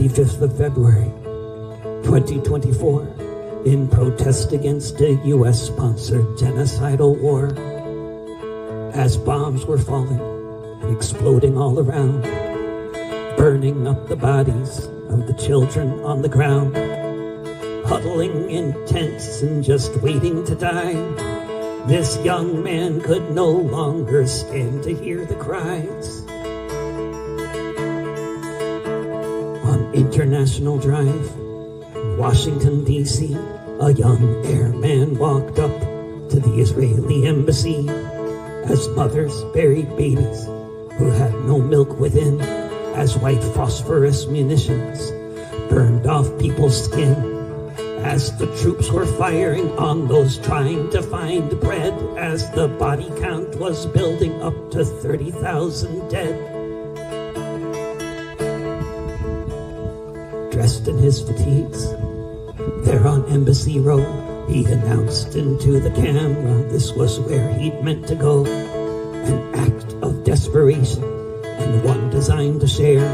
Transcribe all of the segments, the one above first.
25th of February, 2024, in protest against a U.S.-sponsored genocidal war. As bombs were falling and exploding all around, burning up the bodies of the children on the ground, huddling in tents and just waiting to die, this young man could no longer stand to hear the cries. On International Drive, Washington, D.C., a young airman walked up to the Israeli embassy as mothers buried babies who had no milk within, as white phosphorus munitions burned off people's skin, as the troops were firing on those trying to find bread, as the body count was building up to 30,000 dead. Dressed in his fatigues, there on Embassy Road, he announced into the camera this was where he'd meant to go. An act of desperation, and one designed to share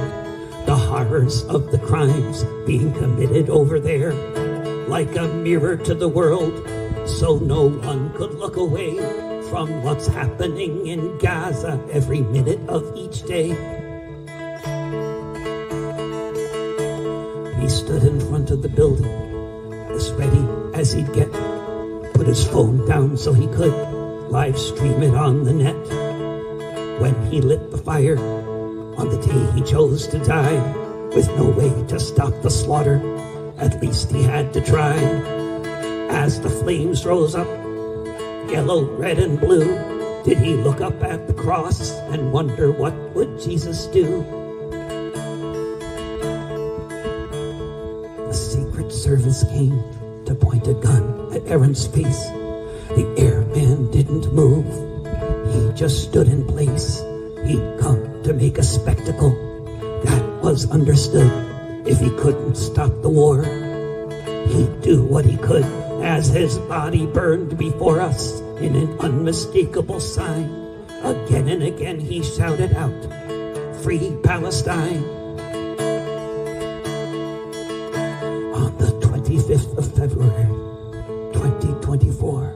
the horrors of the crimes being committed over there, like a mirror to the world, so no one could look away from what's happening in Gaza every minute of each day. He stood in front of the building, as ready as he'd get, put his phone down so he could live stream it on the net. When he lit the fire on the day he chose to die, with no way to stop the slaughter, at least he had to try. As the flames rose up, yellow, red, and blue, did he look up at the cross and wonder what would Jesus do? The Secret Service came to point a gun at Aaron's face. The airman didn't move. He just stood in place. He'd come to make a spectacle. That was understood. If he couldn't stop the war, he'd do what he could as his body burned before us in an unmistakable sign. Again and again he shouted out, "Free Palestine." On the 25th of February, 2024,